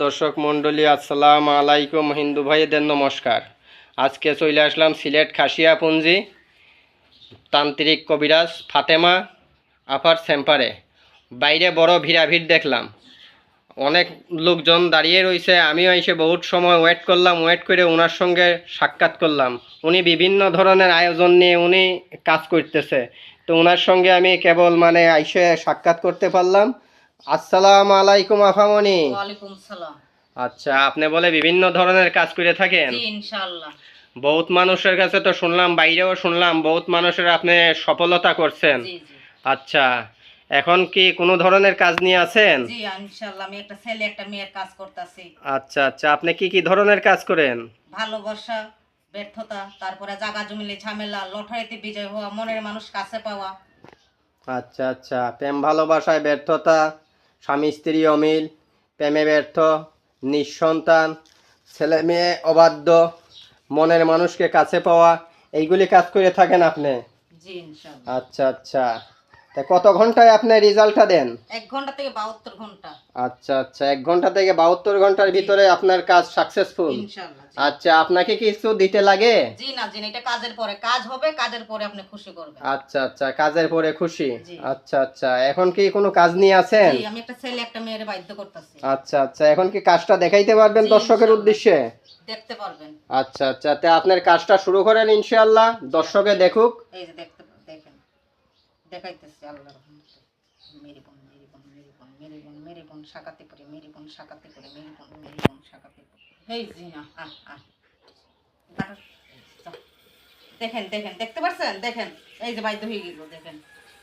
দর্শক মণ্ডলী আসসালামু আলাইকুম, হিন্দু ভাইদের নমস্কার। আজকে চলে আসলাম সিলেট খাসিয়াপুঞ্জি তান্ত্রিক কবিরাজ ফাতেমা আপার সেম্পারে। বাইরে বড় ভিড়াভিড় দেখলাম, অনেক লোকজন দাঁড়িয়ে রয়েছে। আমিও এসে বহুত সময় ওয়েট করলাম, ওয়েট করে ওনার সঙ্গে সাক্ষাৎ করলাম। উনি বিভিন্ন ধরনের আয়োজন নিয়ে উনি কাজ করতেছে, তো ওনার সঙ্গে আমি কেবল এসে সাক্ষাৎ করতে পারলাম। আসসালামু আলাইকুম আফামনি। ওয়ালাইকুম সালাম। আচ্ছা, আপনি বলে বিভিন্ন ধরনের কাজ করে থাকেন? জি ইনশাআল্লাহ। বহুত মানুষের কাছে তো শুনলাম, বাইরেও শুনলাম বহুত মানুষের আপনি সফলতা করছেন। জি জি। আচ্ছা, এখন কি কোনো ধরনের কাজ নিয়ে আছেন? জি ইনশাআল্লাহ, আমি একটা ছেলে একটা মেয়ের কাজ করতেছি। আচ্ছা আচ্ছা, আপনি কি কি ধরনের কাজ করেন? ভালোবাসা, ব্যর্থতা, তারপরে জায়গা জমিলে ঝামেলা, লটারিতে বিজয় হওয়া, মনের মানুষ কাছে পাওয়া। আচ্ছা আচ্ছা, প্রেম ভালোবাসায় ব্যর্থতা, স্বামী স্ত্রী অমিল, প্রেমে ব্যর্থ, নিঃসন্তান, ছেলে মেয়ে অবাধ্য, মনের মানুষকে কাছে পাওয়া, এইগুলি কাজ করে থাকেন আপনি? জি ইনশাআল্লাহ। আচ্ছা আচ্ছা, তা কত ঘন্টায় আপনি রেজাল্টটা দেন? 1 ঘন্টা থেকে 72 ঘন্টা। আচ্ছা আচ্ছা, 1 ঘন্টা থেকে 72 ঘন্টার ভিতরে আপনার কাজ সাকসেসফুল? ইনশাআল্লাহ। আচ্ছা, আপনাকে কিছু দিতে লাগে? জি না, এটা কাজের পরে কাজ হবে, কাজের পরে আপনি খুশি করবেন। আচ্ছা আচ্ছা, কাজের পরে খুশি। আচ্ছা আচ্ছা, এখন কি কোনো কাজ নিয়ে আছেন? জি, আমি একটা ছেলে একটা মেয়ের বাধ্য করতেছি। আচ্ছা আচ্ছা, এখন কি কাজটা দেখাইতে পারবেন দর্শকের উদ্দেশ্যে? দেখতে পারবেন। আচ্ছা আচ্ছা, তে আপনার কাজটা শুরু করেন ইনশাআল্লাহ, দর্শকে দেখুক। এই যে দেখেন, দেখাইতেছি আল্লাহর রহমতে। মেরি বোন মেরি বোন মেরি বোন মেরি বোন মেরি বোন শাকাতে করে, মেরি বোন শাকাতে করে, মেরি বোন শাকাতে করে। এই জিনা দেখেন দেখেন, দেখতে পাচ্ছেন? দেখেন, এই যে বাধ্য হয়ে গেল। দেখেন,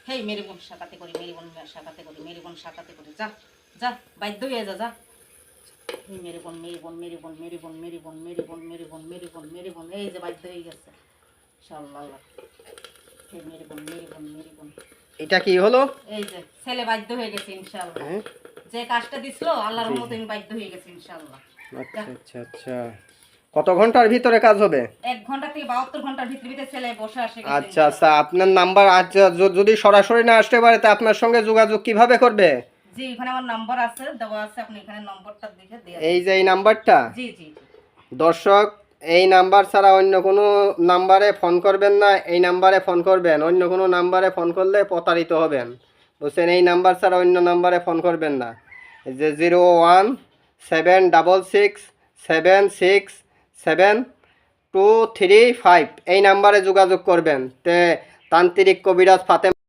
হেই মেরি বোন শাকাতে করি, মেরি বোন শাকাতে করি, মেরি বোন শাকাতে করি। যা যা, বাধ্য হয়ে যা। মেরি বোন মেরি বোন মেরি বোন মেরি বোন মেরি বোন মেরি বোন মেরি বোন মেরি বোন মেরি বোন, এই যে বাধ্য হয়ে গেছে। ইনশাআল্লাহ। হেই মেরি বোন মেরি বোন মেরি বোন। এটা কি হলো? এই যে ছেলে বাধ্য হয়ে গেছে ইনশাআল্লাহ। যে কাজটা দিছিল আল্লাহর রহমতে আমি বাধ্য হয়ে গেছি ইনশাআল্লাহ। আচ্ছা আচ্ছা আচ্ছা, কত ঘন্টার ভিতরে কাজ হবে? 1 ঘন্টা থেকে 72 ঘন্টার ভিতরে ছেলে বসে আসে। আচ্ছা আচ্ছা, আপনার নাম্বার, আচ্ছা যদি সরাসরি না আসতে পারে তা আপনার সঙ্গে যোগাযোগ কিভাবে করবে? জি, এখানে আমার নাম্বার আছে, দেওয়া আছে, আপনি এখানে নম্বরটা দেখে দেয়া। এই যে এই নাম্বারটা? জি জি। দর্শক, এই নাম্বার ছাড়া অন্য কোনো নাম্বারে ফোন করবেন না, এই নাম্বারে ফোন করবেন। অন্য কোনো নাম্বারে ফোন করলে প্রতারিত হবেন, বুঝছেন? এই নাম্বার ছাড়া অন্য নাম্বারে ফোন করবেন না। যে 01776777235 এই নাম্বারে যোগাযোগ করবেন। তে তান্ত্রিক কবিরাজ ফাতেমা